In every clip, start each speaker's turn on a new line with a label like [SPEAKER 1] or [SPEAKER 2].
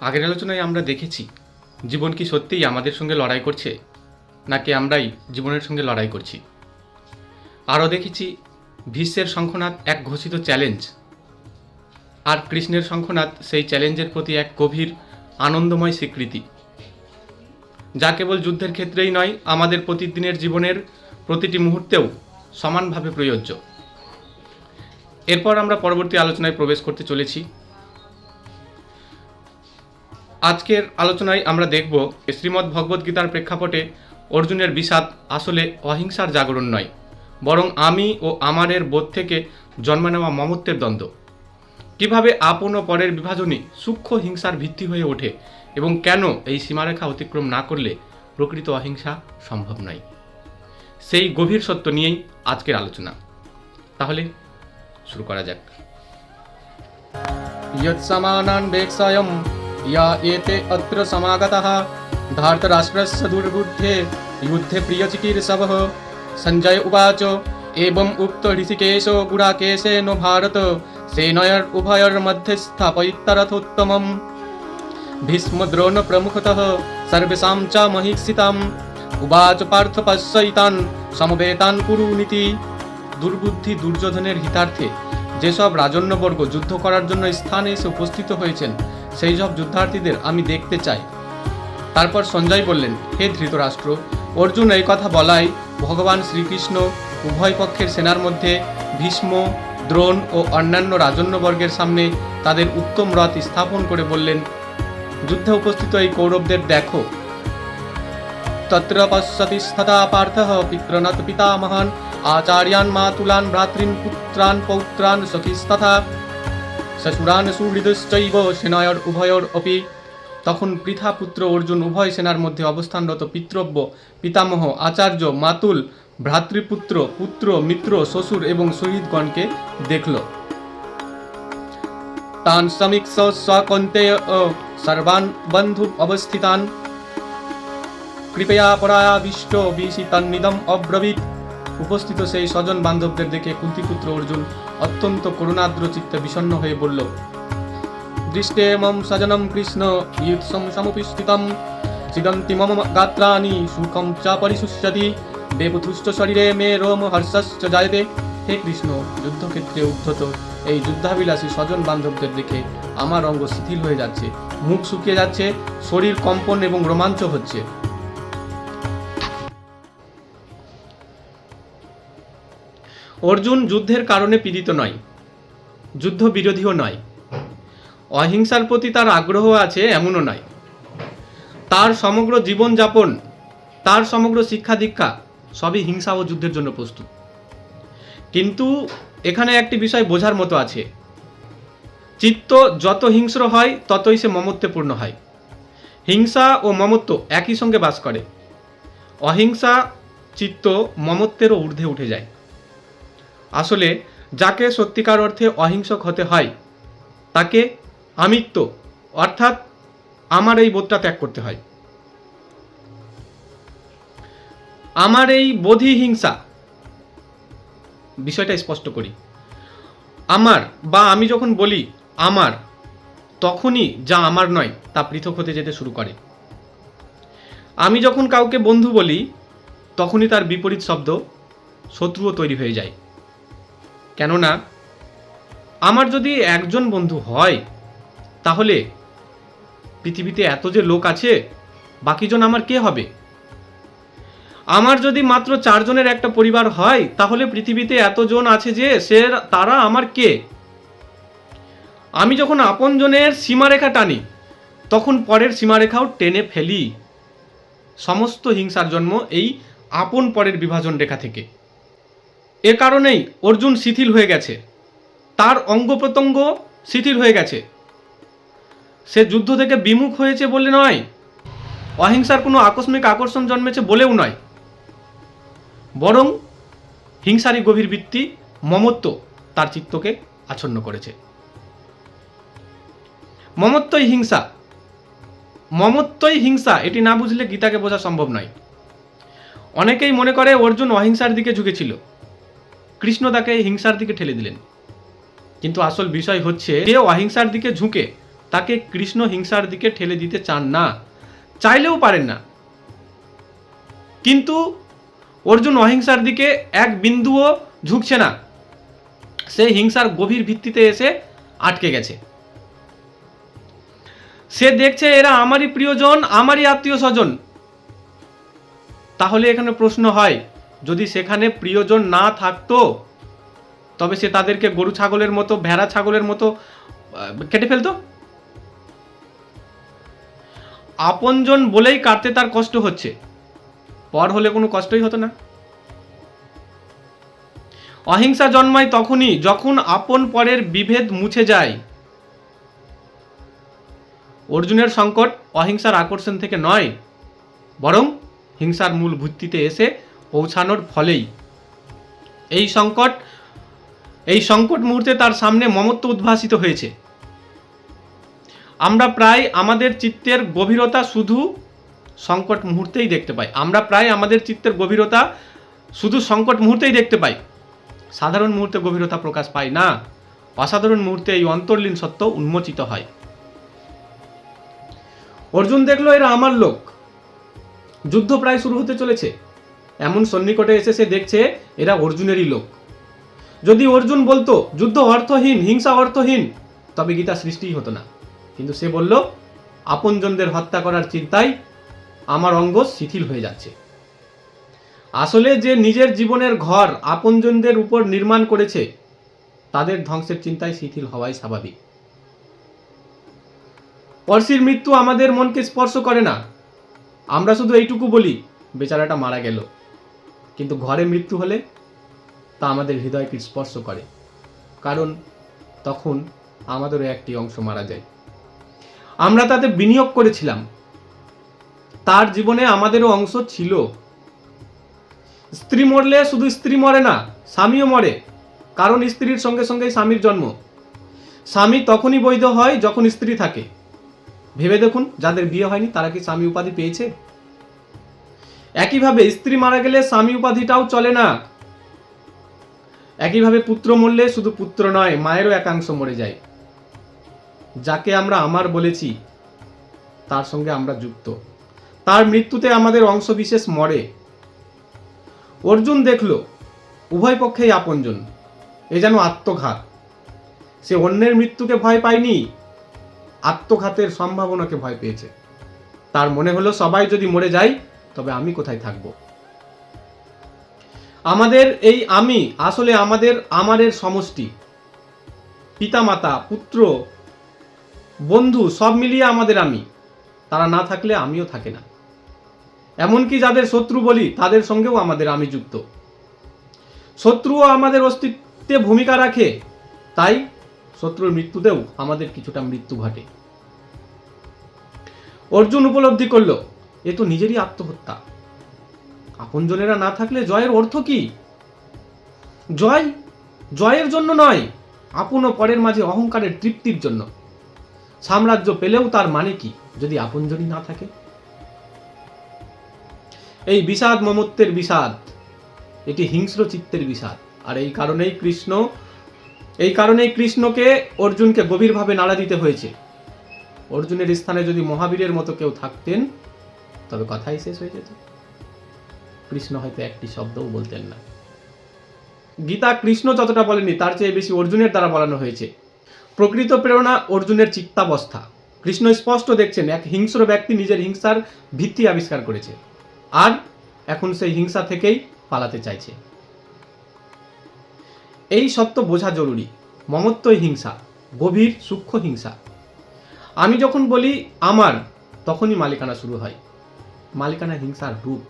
[SPEAKER 1] আগের আলোচনায় আমরা দেখেছি জীবন কি সত্যিই আমাদের সঙ্গে লড়াই করছে, নাকি আমরাই জীবনের সঙ্গে লড়াই করছি। আরও দেখেছি ভীষ্মের শঙ্খনাদ এক ঘোষিত চ্যালেঞ্জ, আর কৃষ্ণের শঙ্খনাদ সেই চ্যালেঞ্জের প্রতি এক গভীর আনন্দময় স্বীকৃতি, যা কেবল যুদ্ধের ক্ষেত্রেই নয়, আমাদের প্রতিদিনের জীবনের প্রতিটি মুহূর্তেও সমানভাবে প্রযোজ্য। এরপর আমরা পরবর্তী আলোচনায় প্রবেশ করতে চলেছি। আজকের আলোচনায় আমরা দেখব শ্রীমদ্ ভগবদ্গীতার প্রেক্ষাপটে অর্জুনের বিষাদ আসলে অহিংসার জাগরণ নয়, বরং আমি ও আমারের বোধ থেকে জন্ম নেওয়া মমত্বের দ্বন্দ্ব। কিভাবে আপন ও পরের বিভাজনই সূক্ষ্ম হিংসার ভিত্তি হয়ে ওঠে এবং কেন এই সীমারেখা অতিক্রম না করলে প্রকৃত অহিংসা সম্ভব নয়, সেই গভীর সত্য নিয়েই আজকের আলোচনা। তাহলে শুরু করা যাক। ইয়ৎসমানান বেক্সায়ম ইয়া এতে অত্র সমাগতঃ ধার্তরাষ্ট্রস্য দুর্বুদ্ধে যুদ্ধে প্রিয়চিকীর্ষবঃ। সঞ্জয় উবাচ এবং উক্ত ঋষিকেশো গুড়াকেশেন ভারত সেনয়োর উভয়োর মধ্যে স্থাপয়িত্তরথোত্তমম। ভীষ্ম দ্রোণ প্রমুখতঃ সর্বেষাং চ মহীক্ষিতাম উবাচ পার্থ পশ্যৈতান সমবেতান কুরুনীতি। দুর্বুদ্ধি দুর্যোধনের হিতার্থে যেসব রাজন্যবর্গ যুদ্ধ করার জন্য স্থানে এসে উপস্থিত হয়েছেন, সেই সব যুদ্ধার্থীদের আমি দেখতে চাই। তারপর সঞ্জয় বললেন, হে ধৃতরাষ্ট্র, অর্জুন এই কথা বলায় ভগবান শ্রীকৃষ্ণ উভয় পক্ষের সেনার মধ্যে ভীষ্ম, দ্রোণ ও অন্যান্য রাজন্যবর্গের সামনে তাদের উত্তম রথ স্থাপন করে বললেন, যুদ্ধে উপস্থিত এই কৌরবদের দেখো। তত্র পশ্যতি স্থতা পার্থঃ পিতৃনাথ পিতামহান আচার্যান মাতুলান ভ্রাতৃন পুত্রান পৌত্রান সখীস্তথা শ্বশুরান সুহৃদশ্চৈব সেনয়োর উভয়োর অপি। তখন পৃথা পুত্র অর্জুন উভয় সেনার মধ্যে অবস্থানরত পিতৃব্য, পিতামহ, আচার্য, মাতুল, ভ্রাতৃপুত্র, পুত্র, মিত্র, শ্বশুর এবং শহীদগণকে দেখল। তান সমীক্ষ স্বকন্তেয় সর্বান বন্ধু অবস্থিতান কৃপয়া পরাবিষ্ট বিশিতান্নিদম অব্রবীত। উপস্থিত সেই স্বজন বান্ধবদের দেখে কুন্তিপুত্র অর্জুন অত্যন্ত করুণাদ্র চিত্তে বিষণ্ণ হয়ে বলল, দৃষ্টে মম স্বজনম কৃষ্ণ ইয়ৎসং সমুপস্থিতম ছিদন্তি মম গাত্রাণি সুখম চ পরিশুষ্যতি দেবতুষ্ট শরীরে মে রোম হর্ষশ্চ জায়তে। হে কৃষ্ণ, যুদ্ধক্ষেত্রে উদ্ধত এই যুদ্ধাবিলাসী স্বজন বান্ধবদের দেখে আমার অঙ্গ শিথিল হয়ে যাচ্ছে, মুখ শুকিয়ে যাচ্ছে, শরীর কম্পন এবং রোমাঞ্চ হচ্ছে। অর্জুন যুদ্ধের কারণে পীড়িত নয়, যুদ্ধ বিরোধীও নয়, অহিংসার প্রতি তার আগ্রহ আছে এমনও নয়। তার সমগ্র জীবনযাপন, তার সমগ্র শিক্ষা দীক্ষা সবই হিংসা ও যুদ্ধের জন্য প্রস্তুত। কিন্তু এখানে একটি বিষয় বোঝার মতো আছে, চিত্ত যত হিংস্র হয় ততই সে মমত্বপূর্ণ হয়। হিংসা ও মমত্ব একই সঙ্গে বাস করে। অহিংসা চিত্ত মমত্বেরও ঊর্ধ্বে উঠে যায়। আসলে যাকে সত্যিকার অর্থে অহিংসক হতে হয় তাকে আমিত্ব অর্থাৎ আমার এই বোধটা ত্যাগ করতে হয়। আমার এই বোধি হিংসা, বিষয়টা স্পষ্ট করি। আমার বা আমি যখন বলি আমার, তখনই যা আমার নয় তা পৃথক হতে যেতে শুরু করে। আমি যখন কাউকে বন্ধু বলি, তখনই তার বিপরীত শব্দ শত্রুও তৈরি হয়ে যায়। কেননা আমার যদি একজন বন্ধু হয়, তাহলে পৃথিবীতে এত যে লোক আছে, বাকিজন আমার কে হবে? আমার যদি মাত্র 4 জনের একটা পরিবার হয়, তাহলে পৃথিবীতে এতজন আছে যে তারা আমার কে? আমি যখন আপনজনের সীমারেখা টানি, তখন পরের সীমারেখাও টেনে ফেলি। সমস্ত হিংসার জন্ম এই আপন পরের বিভাজন রেখা থেকে। এ কারণেই অর্জুন শিথিল হয়ে গেছে, তার অঙ্গ প্রত্যঙ্গ শিথিল হয়ে গেছে। সে যুদ্ধ থেকে বিমুখ হয়েছে বলে নয়, অহিংসার কোনো আকস্মিক আকর্ষণ জন্মেছে বলেও নয়, বরং হিংসারই গভীর বৃত্তি মমত্ব তার চিত্তকে আচ্ছন্ন করেছে। মমত্বই হিংসা, মমত্বই হিংসা, এটি না বুঝলে গীতাকে বোঝা সম্ভব নয়। অনেকেই মনে করে অর্জুন অহিংসার দিকে ঝুঁকেছিল, কৃষ্ণ তাকে হিংসার দিকে ঠেলে দিলেন। কিন্তু আসল বিষয় হচ্ছে, যে অহিংসার দিকে ঝুঁকে তাকে কৃষ্ণ হিংসার দিকে ঠেলে দিতে চান না, চাইলেও পারেন না। কিন্তু অর্জুন অহিংসার দিকে এক বিন্দুও ঝুঁকছে না, সে হিংসার গভীর ভিত্তিতে এসে আটকে গেছে। সে দেখছে এরা আমারই প্রিয়জন, আমারই আত্মীয় স্বজন। তাহলে এখানে প্রশ্ন হয়, যদি সেখানে প্রিয়জন না থাকতো তবে সে তাদেরকে গরু ছাগলের মতো, ভেড়া ছাগলের মতো কেটে ফেলতো? আপনজন বলেই কাটতে তার কষ্ট হচ্ছে, পর হলে কোনো কষ্টই হতো না। অহিংসা জন্মায় তখনই যখন আপন পরের বিভেদ মুছে যায়। অর্জুনের সংকট অহিংসার আকর্ষণ থেকে নয়, বরং হিংসার মূল ভিত্তিতে এসে পৌঁছানোর ফলেই। এই সংকট মুহূর্তে তার সামনে মমত্ব উদ্ভাসিত হয়েছে। আমরা প্রায় আমাদের চিত্তের গভীরতা শুধু সংকট মুহূর্তেই দেখতে পাই। দেখতে পাই, সাধারণ মুহূর্তে গভীরতা প্রকাশ পায় না। অসাধারণ মুহূর্তে এই অন্তর্লীন সত্য উন্মোচিত হয়। অর্জুন দেখলো এরা আমার লোক, যুদ্ধ প্রায় শুরু হতে চলেছে, এমন সন্নিকটে এসে সে দেখছে এরা অর্জুনেরই লোক। যদি অর্জুন বলতো যুদ্ধ অর্থহীন, হিংসা অর্থহীন, তবে গীতা সৃষ্টিই হতো না। কিন্তু সে বলল আপনজনদের হত্যা করার চিন্তায় আমার অঙ্গ শিথিল হয়ে যাচ্ছে। আসলে যে নিজের জীবনের ঘর আপনজনদের উপর নির্মাণ করেছে, তাদের ধ্বংসের চিন্তায় শিথিল হওয়াই স্বাভাবিক। পরশির মৃত্যু আমাদের মনকে স্পর্শ করে না, আমরা শুধু এইটুকু বলি বেচারাটা মারা গেল। কিন্তু ঘরে মৃত্যু হলে তা আমাদের হৃদয়কে স্পর্শ করে, কারণ তখন আমাদেরও একটি অংশ মারা যায়। আমরা তাতে বিনিয়োগ করেছিলাম, তার জীবনে আমাদেরও অংশ ছিল। স্ত্রী মরলে শুধু স্ত্রী মরে না, স্বামীও মরে, কারণ স্ত্রীর সঙ্গে সঙ্গে স্বামীর জন্ম। স্বামী তখনই বৈধ হয় যখন স্ত্রী থাকে। ভেবে দেখুন, যাদের বিয়ে হয়নি তারা কি স্বামী উপাধি পেয়েছে? একইভাবে স্ত্রী মারা গেলে স্বামী উপাধিটাও চলে না। একইভাবে পুত্র মরলে শুধু পুত্র নয়, মায়েরও একাংশ মরে যায়। যাকে আমরা আমার বলেছি তার সঙ্গে আমরা যুক্ত, তার মৃত্যুতে আমাদের অংশ বিশেষ মরে। অর্জুন দেখল উভয় পক্ষেই আপনজন, এ যেন আত্মঘাত। সে অন্যের মৃত্যুকে ভয় পায়নি, আত্মঘাতের সম্ভাবনাকে ভয় পেয়েছে। তার মনে হলো সবাই যদি মরে যায় তবে আমি কোথায় থাকব? আমাদের এই আমি আসলে আমাদের সমষ্টি। পিতামাতা, পুত্র, বন্ধু সব মিলিয়ে আমাদের আমি। তারা না থাকলে আমিও থাকে না। এমনকি যাদের শত্রু বলি তাদের সঙ্গেও আমাদের আমি যুক্ত। শত্রুও আমাদের অস্তিত্বে ভূমিকা রাখে, তাই শত্রুর মৃত্যুতেও আমাদের কিছুটা মৃত্যু ঘটে। অর্জুন উপলব্ধি করল এ তো নিজেরই আত্মহত্যা। আপনজনেরা না থাকলে জয়ের অর্থ কি? জয়ের জন্য নয়, আপন ও পরের মাঝে অহংকারের তৃপ্তির জন্য। সাম্রাজ্য পেলেও তার মানে কি যদি আপনজনই না থাকে? এই বিষাদ মমত্বের বিষাদ, এটি হিংস্র চিত্তের বিষাদ। আর এই কারণেই কৃষ্ণকে অর্জুনকে গভীরভাবে নাড়া দিতে হয়েছে। অর্জুনের স্থানে যদি মহাবীরের মতো কেউ থাকতেন তবে কথাই শেষ হয়ে যেত। কৃষ্ণ হয়তো একটি শব্দও বলতেন না। গীতা কৃষ্ণ যতটা বলেনি তার চেয়ে বেশি অর্জুনের দ্বারা বলানো হয়েছে। প্রকৃত প্রেরণা অর্জুনের চিত্তাবস্থা। কৃষ্ণ স্পষ্ট দেখছেন এক হিংস্র ব্যক্তি নিজের হিংসার ভিত্তি আবিষ্কার করেছে, আর এখন সেই হিংসা থেকেই পালাতে চাইছে। এই সত্য বোঝা জরুরি। মমত্বই হিংসা, গভীর সূক্ষ্ম হিংসা। আমি যখন বলি আমার, তখনই মালিকানা শুরু হয়। মালিকানা হিংসার রূপ।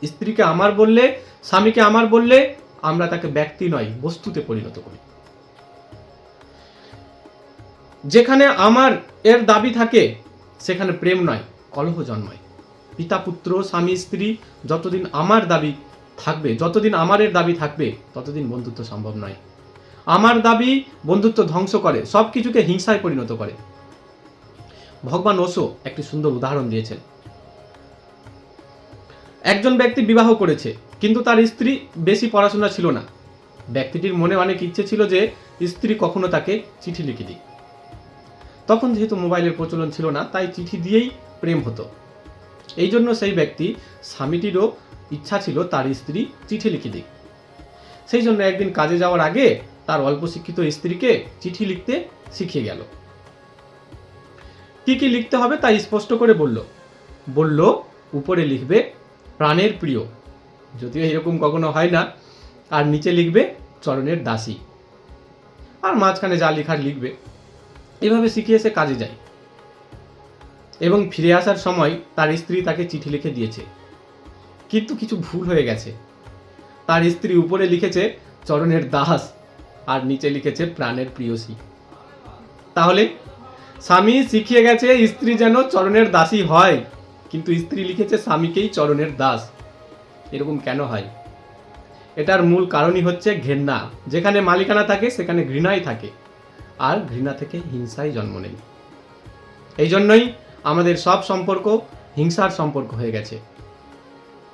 [SPEAKER 1] স্ত্রীকে আমার বললে, স্বামীকে আমার বললে আমরা তাকে ব্যক্তি নয় বস্তুতে পরিণত করি। যেখানে আমার এর দাবি থাকে সেখানে প্রেম নয়, কলহ জন্মায়। পিতা পুত্র, স্বামী স্ত্রী, যতদিন আমার দাবি থাকবে, যতদিন আমারের দাবি থাকবে, ততদিন বন্ধুত্ব সম্ভব নয়। আমার দাবি বন্ধুত্ব ধ্বংস করে, সব কিছুকে হিংসায় পরিণত করে। ভগবান ওশো একটি সুন্দর উদাহরণ দিয়েছেন। একজন ব্যক্তি বিবাহ করেছে, কিন্তু তার স্ত্রী বেশি পড়াশোনা ছিল না। ব্যক্তিটির মনে অনেক ইচ্ছে ছিল যে স্ত্রী কখনো তাকে চিঠি লিখে দিক। তখন যেহেতু মোবাইলের প্রচলন ছিল না, তাই চিঠি দিয়েই প্রেম হতো। এই জন্য সেই ব্যক্তি স্বামীটিরও ইচ্ছা ছিল তার স্ত্রী চিঠি লিখে দিক। সেই জন্য একদিন কাজে যাওয়ার আগে তার অল্প শিক্ষিত স্ত্রীকে চিঠি লিখতে শিখিয়ে গেল। কি কি লিখতে হবে তা স্পষ্ট করে বলল উপরে লিখবে প্রাণের প্রিয়, যদিও এরকম কখনো হয় না, আর নিচে লিখবে চরণের দাসী, আর মাঝখানে যা লেখার লিখবে। এভাবে শিখিয়ে কাজে যায় এবং ফিরে আসার সময় তার স্ত্রী তাকে চিঠি লিখে দিয়েছে, কিন্তু কিছু ভুল হয়ে গেছে। তার স্ত্রী উপরে লিখেছে চরণের দাস আর নিচে লিখেছে প্রাণের প্রিয়সী। তাহলে স্বামী শিখিয়ে গেছে স্ত্রী যেন চরণের দাসী হয়, কিন্তু স্ত্রী লিখেছে স্বামীকেই চরণের দাস। এরকম কেন হয়? এটার মূল কারণই হচ্ছে ঘৃণা। যেখানে মালিকানা থাকে সেখানে ঘৃণাই থাকে, আর ঘৃণা থেকে হিংসাই জন্ম নেয়। এই জন্যই আমাদের সব সম্পর্ক হিংসার সম্পর্ক হয়ে গেছে।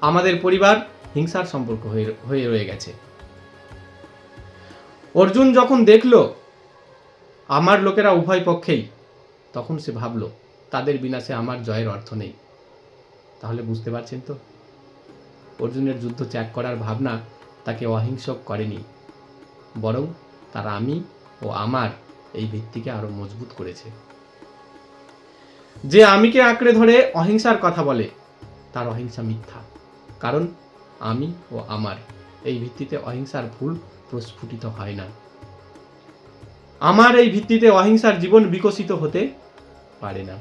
[SPEAKER 1] আমাদের পরিবার হিংসার সম্পর্ক হয়ে রয়ে গেছে। অর্জুন যখন দেখল আমার লোকেরা উভয় পক্ষেই, তখন সে ভাবল তাদের বিনাশে আমার জয়ের অর্থ নেই। তাহলে বুঝতে পারছেন তো, অর্জুনের যুদ্ধ ত্যাগ করার ভাবনা তাকে অহিংসক করেনি, বরং তার আমি ও আমার এই ভিত্তিকে আরো মজবুত করেছে। যে আমিকে আঁকড়ে ধরে অহিংসার কথা বলে তার অহিংসা মিথ্যা, কারণ আমি ও আমার এই ভিত্তিতে অহিংসার ভুল প্রস্ফুটিত হয় না। আমার এই ভিত্তিতে অহিংসার জীবন বিকশিত হতে পারে না।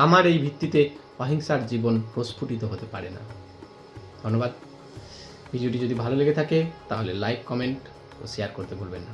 [SPEAKER 1] আমার এই ভিত্তিতে অহিংসার জীবন প্রস্ফুটিত হতে পারে না। ধন্যবাদ। ভিডিওটি যদি ভালো লেগে থাকে তাহলে লাইক, কমেন্ট ও শেয়ার করতে ভুলবেন না।